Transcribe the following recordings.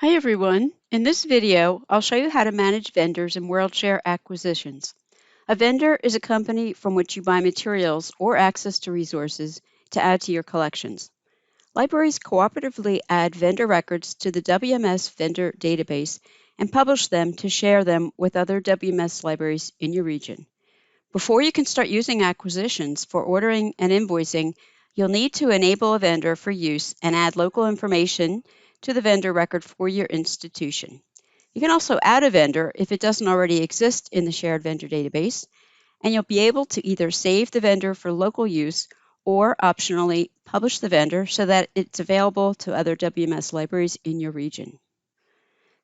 Hi everyone. In this video, I'll show you how to manage vendors in WorldShare Acquisitions. A vendor is a company from which you buy materials or access to resources to add to your collections. Libraries cooperatively add vendor records to the WMS vendor database and publish them to share them with other WMS libraries in your region. Before you can start using acquisitions for ordering and invoicing, you'll need to enable a vendor for use and add local information to the vendor record for your institution. You can also add a vendor if it doesn't already exist in the shared vendor database, and you'll be able to either save the vendor for local use or optionally publish the vendor so that it's available to other WMS libraries in your region.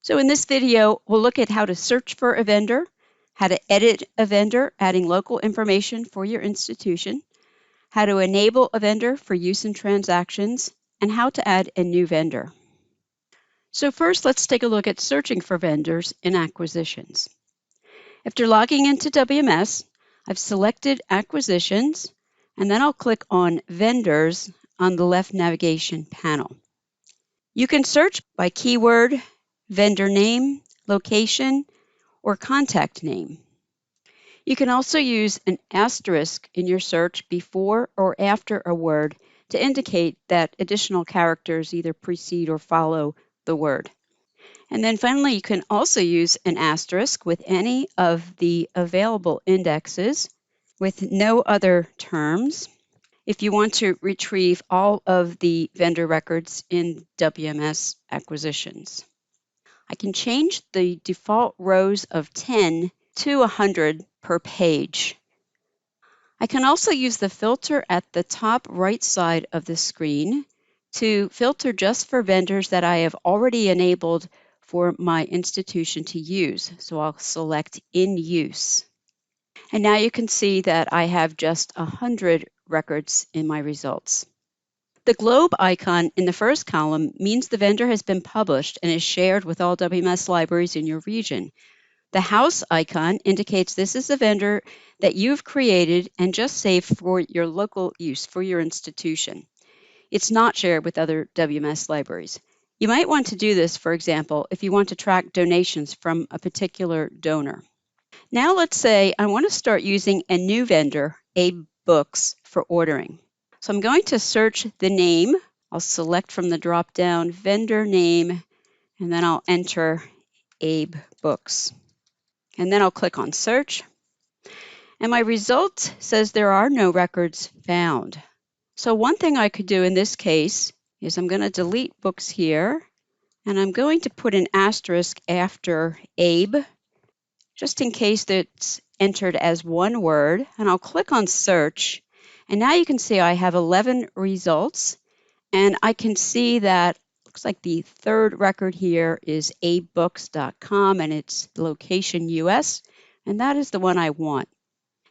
So in this video, we'll look at how to search for a vendor, how to edit a vendor, adding local information for your institution, how to enable a vendor for use in transactions, and how to add a new vendor. So first, let's take a look at searching for vendors in acquisitions. After logging into WMS, I've selected acquisitions, and then I'll click on vendors on the left navigation panel. You can search by keyword, vendor name, location, or contact name. You can also use an asterisk in your search before or after a word to indicate that additional characters either precede or follow the word. And then finally, you can also use an asterisk with any of the available indexes with no other terms if you want to retrieve all of the vendor records in WMS acquisitions. I can change the default rows of 10 to 100 per page. I can also use the filter at the top right side of the screen to filter just for vendors that I have already enabled for my institution to use. So I'll select in use. And now you can see that I have just 100 records in my results. The globe icon in the first column means the vendor has been published and is shared with all WMS libraries in your region. The house icon indicates this is a vendor that you've created and just saved for your local use for your institution. It's not shared with other WMS libraries. You might want to do this, for example, if you want to track donations from a particular donor. Now let's say I want to start using a new vendor, Abe Books, for ordering. So I'm going to search the name. I'll select from the drop-down vendor name, and then I'll enter Abe Books. And then I'll click on search. And my result says there are no records found. So one thing I could do in this case is I'm going to delete books here, and I'm going to put an asterisk after Abe, just in case it's entered as one word. And I'll click on search. And now you can see I have 11 results. And I can see that looks like the third record here is abebooks.com, and it's location US, and that is the one I want.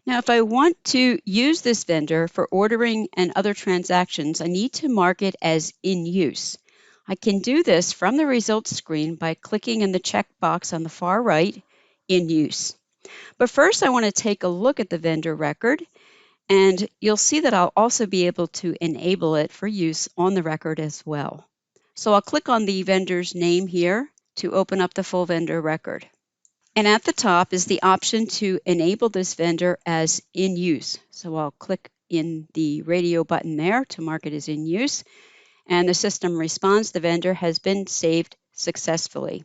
Now, if I want to use this vendor for ordering and other transactions, I need to mark it as in use. I can do this from the results screen by clicking in the checkbox on the far right, in use. But first, I want to take a look at the vendor record, and you'll see that I'll also be able to enable it for use on the record as well. So I'll click on the vendor's name here to open up the full vendor record. And at the top is the option to enable this vendor as in use. So I'll click in the radio button there to mark it as in use. And the system responds the vendor has been saved successfully.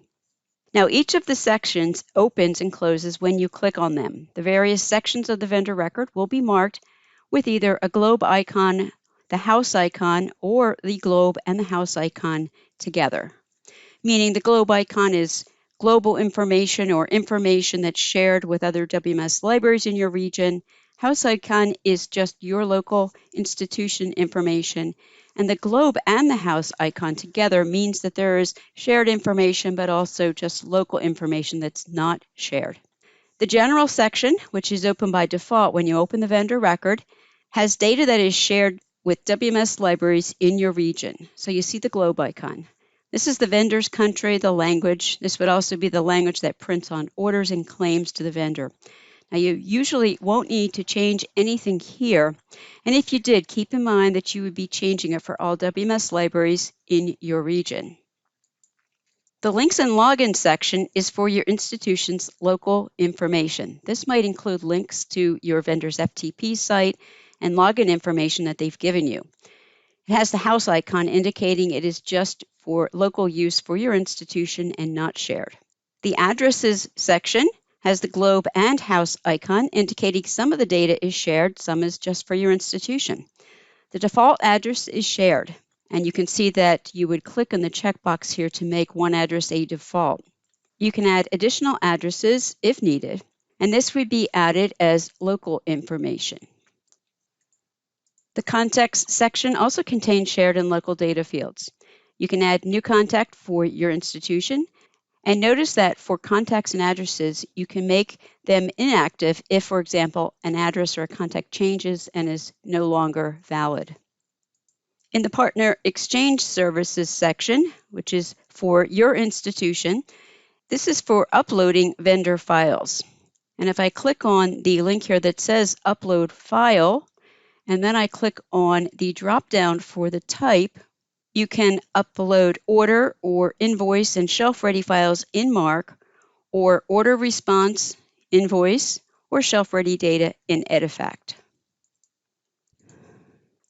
Now, each of the sections opens and closes when you click on them. The various sections of the vendor record will be marked with either a globe icon, the house icon, or the globe and the house icon together. Meaning the globe icon is global information or information that's shared with other WMS libraries in your region. House icon is just your local institution information. And the globe and the house icon together means that there is shared information, but also just local information that's not shared. The general section, which is open by default when you open the vendor record, has data that is shared with WMS libraries in your region. So you see the globe icon. This is the vendor's country, the language. This would also be the language that prints on orders and claims to the vendor. Now, you usually won't need to change anything here. And if you did, keep in mind that you would be changing it for all WMS libraries in your region. The links and login section is for your institution's local information. This might include links to your vendor's FTP site and login information that they've given you. It has the house icon indicating it is just for local use for your institution and not shared. The addresses section has the globe and house icon indicating some of the data is shared, some is just for your institution. The default address is shared, and you can see that you would click on the checkbox here to make one address a default. You can add additional addresses if needed, and this would be added as local information. The contacts section also contains shared and local data fields. You can add new contact for your institution, and notice that for contacts and addresses, you can make them inactive if, for example, an address or a contact changes and is no longer valid. In the Partner Exchange Services section, which is for your institution, this is for uploading vendor files. And if I click on the link here that says Upload File, and then I click on the drop-down for the type, you can upload order or invoice and shelf-ready files in MARC, or order response, invoice, or shelf-ready data in EDIFACT.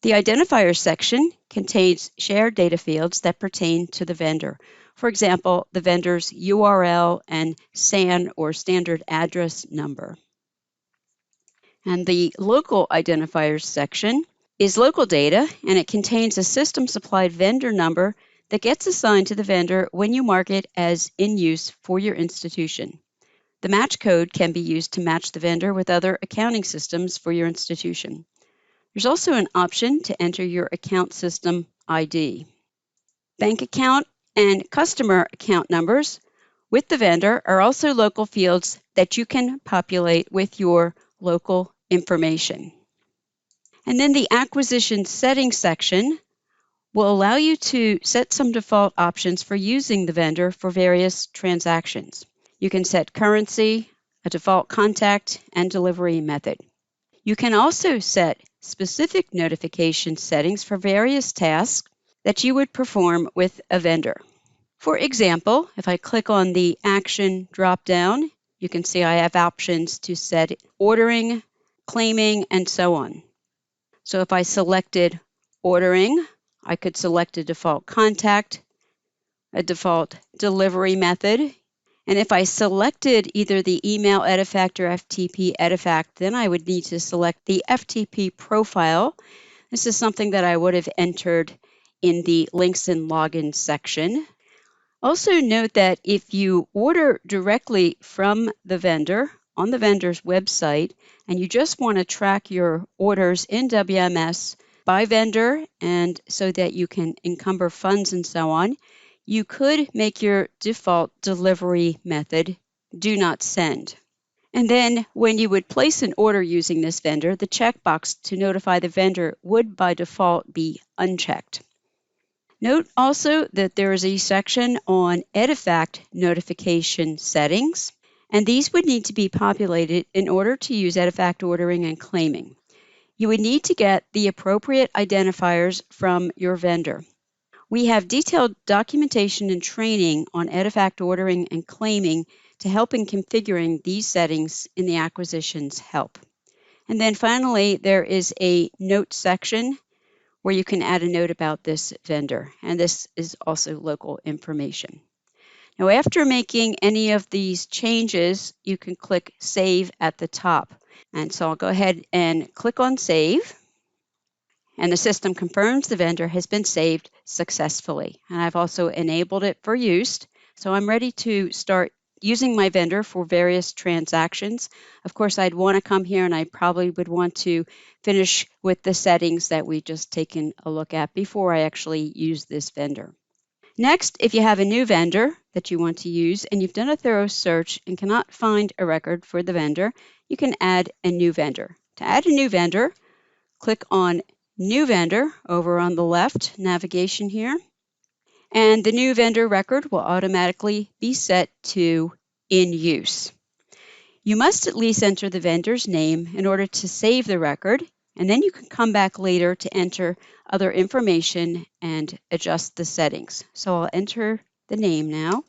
The identifier section contains shared data fields that pertain to the vendor. For example, the vendor's URL and SAN or standard address number. And the local identifiers section is local data, and it contains a system-supplied vendor number that gets assigned to the vendor when you mark it as in use for your institution. The match code can be used to match the vendor with other accounting systems for your institution. There's also an option to enter your account system ID. Bank account and customer account numbers with the vendor are also local fields that you can populate with your local information. And then the acquisition settings section will allow you to set some default options for using the vendor for various transactions. You can set currency, a default contact, and delivery method. You can also set specific notification settings for various tasks that you would perform with a vendor. For example, if I click on the Action drop-down, you can see I have options to set ordering, claiming, and so on. So if I selected ordering, I could select a default contact, a default delivery method, and if I selected either the email EDIFACT or FTP EDIFACT, then I would need to select the FTP profile. This is something that I would have entered in the links and login section. Also note that if you order directly from the vendor on the vendor's website and you just want to track your orders in WMS by vendor and so that you can encumber funds and so on, you could make your default delivery method do not send. And then when you would place an order using this vendor, the checkbox to notify the vendor would by default be unchecked. Note also that there is a section on EDIFACT notification settings, and these would need to be populated in order to use EDIFACT ordering and claiming. You would need to get the appropriate identifiers from your vendor. We have detailed documentation and training on EDIFACT ordering and claiming to help in configuring these settings in the acquisitions help. And then finally, there is a note section where you can add a note about this vendor, and this is also local information. Now, after making any of these changes, you can click Save at the top. And so I'll go ahead and click on Save, and the system confirms the vendor has been saved successfully. And I've also enabled it for use, so I'm ready to start using my vendor for various transactions. Of course, I'd want to come here and I probably would want to finish with the settings that we just taken a look at before I actually use this vendor. Next, if you have a new vendor that you want to use and you've done a thorough search and cannot find a record for the vendor, you can add a new vendor. To add a new vendor, click on New Vendor over on the left navigation here. And the new vendor record will automatically be set to in use. You must at least enter the vendor's name in order to save the record, and then you can come back later to enter other information and adjust the settings. So I'll enter the name now.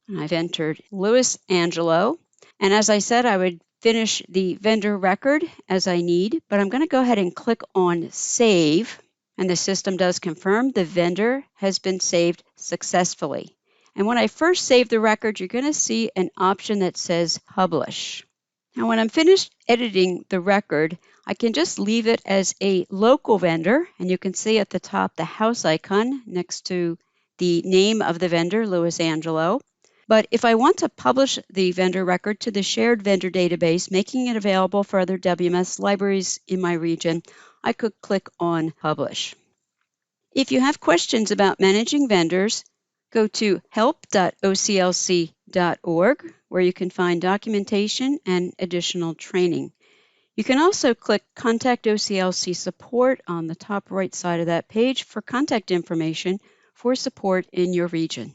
And I've entered Louis Angelo. And as I said, I would finish the vendor record as I need, but I'm going to go ahead and click on Save. And the system does confirm the vendor has been saved successfully. And when I first save the record, you're going to see an option that says Publish. Now, when I'm finished editing the record, I can just leave it as a local vendor, and you can see at the top the house icon next to the name of the vendor, Louis Angelo. But if I want to publish the vendor record to the shared vendor database, making it available for other WMS libraries in my region, I could click on Publish. If you have questions about managing vendors, go to help.oclc.org, where you can find documentation and additional training. You can also click Contact OCLC Support on the top right side of that page for contact information for support in your region.